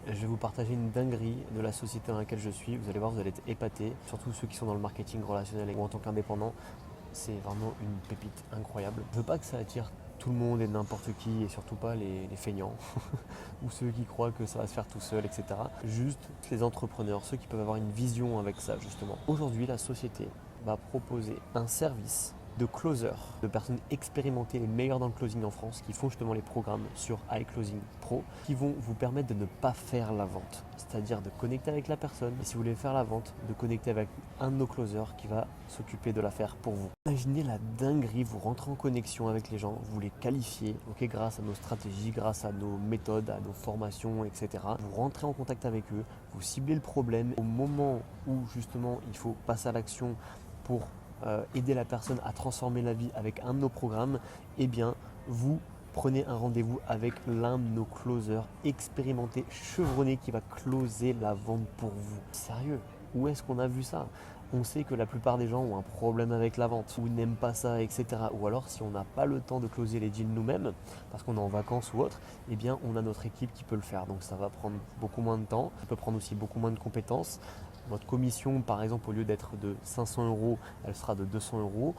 Je vais vous partager une dinguerie de la société dans laquelle je suis. Vous allez voir, vous allez être épatés. Surtout ceux qui sont dans le marketing relationnel ou en tant qu'indépendant. C'est vraiment une pépite incroyable. Je veux pas que ça attire tout le monde et n'importe qui, et surtout pas les feignants ou ceux qui croient que ça va se faire tout seul, etc. Juste les entrepreneurs, ceux qui peuvent avoir une vision avec ça justement. Aujourd'hui, la société va proposer un service de closers, de personnes expérimentées, les meilleures dans le closing en France, qui font justement les programmes sur iClosing Pro, qui vont vous permettre de ne pas faire la vente, c'est-à-dire de connecter avec la personne, et si vous voulez faire la vente, de connecter avec un de nos closers qui va s'occuper de l'affaire pour vous. Imaginez la dinguerie, vous rentrez en connexion avec les gens, vous les qualifiez, grâce à nos stratégies, grâce à nos méthodes, à nos formations, etc. Vous rentrez en contact avec eux, vous ciblez le problème au moment où justement il faut passer à l'action pour aider la personne à transformer la vie avec un de nos programmes, eh bien vous prenez un rendez-vous avec l'un de nos closers expérimentés, chevronnés, qui va closer la vente pour vous. Sérieux, où est-ce qu'on a vu ça? On sait que la plupart des gens ont un problème avec la vente ou n'aiment pas ça, etc. Ou alors si on n'a pas le temps de closer les deals nous-mêmes, parce qu'on est en vacances ou autre, eh bien on a notre équipe qui peut le faire. Donc ça va prendre beaucoup moins de temps, ça peut prendre aussi beaucoup moins de compétences. Votre commission, par exemple, au lieu d'être de 500 euros, elle sera de 200 euros.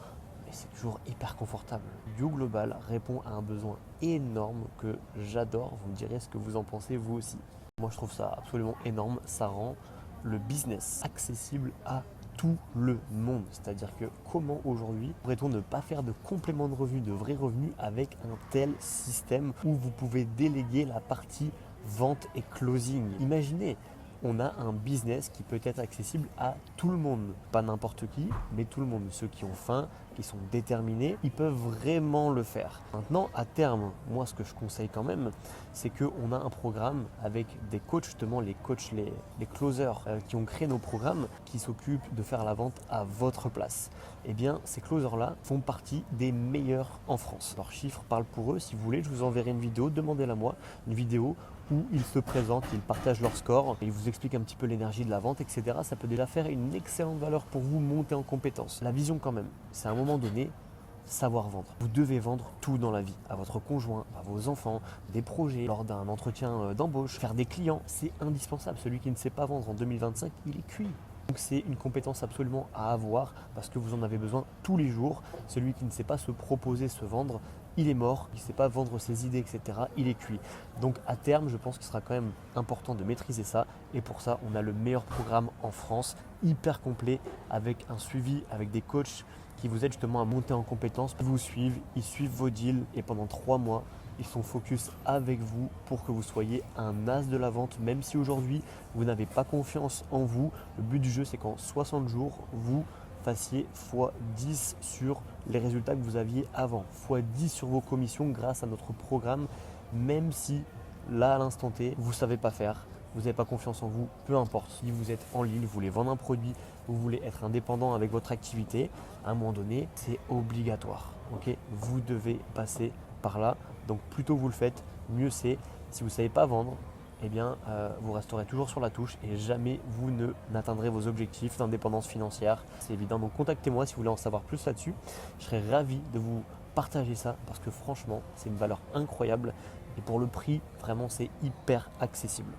Et c'est toujours hyper confortable. YouGlobal répond à un besoin énorme que j'adore. Vous me direz ce que vous en pensez vous aussi. Moi, je trouve ça absolument énorme. Ça rend le business accessible à tout le monde. C'est-à-dire que comment aujourd'hui pourrait-on ne pas faire de complément de revenus, de vrais revenus avec un tel système où vous pouvez déléguer la partie vente et closing? Imaginez, on a un business qui peut être accessible à tout le monde. Pas n'importe qui, mais tout le monde. Ceux qui ont faim, qui sont déterminés, ils peuvent vraiment le faire. Maintenant, à terme, moi ce que je conseille quand même, c'est qu'on a un programme avec des coachs, justement les coachs, les closers qui ont créé nos programmes, qui s'occupent de faire la vente à votre place. Eh bien, ces closers-là font partie des meilleurs en France. Leurs chiffres parlent pour eux. Si vous voulez, je vous enverrai une vidéo, demandez-la moi, une vidéo où ils se présentent, ils partagent leur score, et ils vous expliquent un petit peu l'énergie de la vente, etc. Ça peut déjà faire une excellente valeur pour vous monter en compétences. La vision quand même, c'est à un moment donné, savoir vendre. Vous devez vendre tout dans la vie, à votre conjoint, à vos enfants, des projets, lors d'un entretien d'embauche, faire des clients, c'est indispensable. Celui qui ne sait pas vendre en 2025, il est cuit. Donc c'est une compétence absolument à avoir parce que vous en avez besoin tous les jours. Celui qui ne sait pas se proposer, se vendre, il est mort, il ne sait pas vendre ses idées, etc. Il est cuit. Donc à terme, je pense qu'il sera quand même important de maîtriser ça. Et pour ça, on a le meilleur programme en France, hyper complet, avec un suivi, avec des coachs qui vous aident justement à monter en compétences. Ils vous suivent, ils suivent vos deals et pendant 3 mois, ils sont focus avec vous pour que vous soyez un as de la vente. Même si aujourd'hui, vous n'avez pas confiance en vous, le but du jeu, c'est qu'en 60 jours, vous fassiez x10 sur les résultats que vous aviez avant, x10 sur vos commissions grâce à notre programme, même si là, à l'instant T, vous ne savez pas faire, vous n'avez pas confiance en vous, peu importe. Si vous êtes en ligne, vous voulez vendre un produit, vous voulez être indépendant avec votre activité, à un moment donné, c'est obligatoire. Vous devez passer par là. Donc plus tôt vous le faites, mieux c'est. Si vous ne savez pas vendre, eh bien, vous resterez toujours sur la touche et jamais vous n'atteindrez vos objectifs d'indépendance financière. C'est évident. Donc contactez-moi si vous voulez en savoir plus là-dessus. Je serais ravi de vous partager ça parce que franchement, c'est une valeur incroyable. Et pour le prix, vraiment, c'est hyper accessible.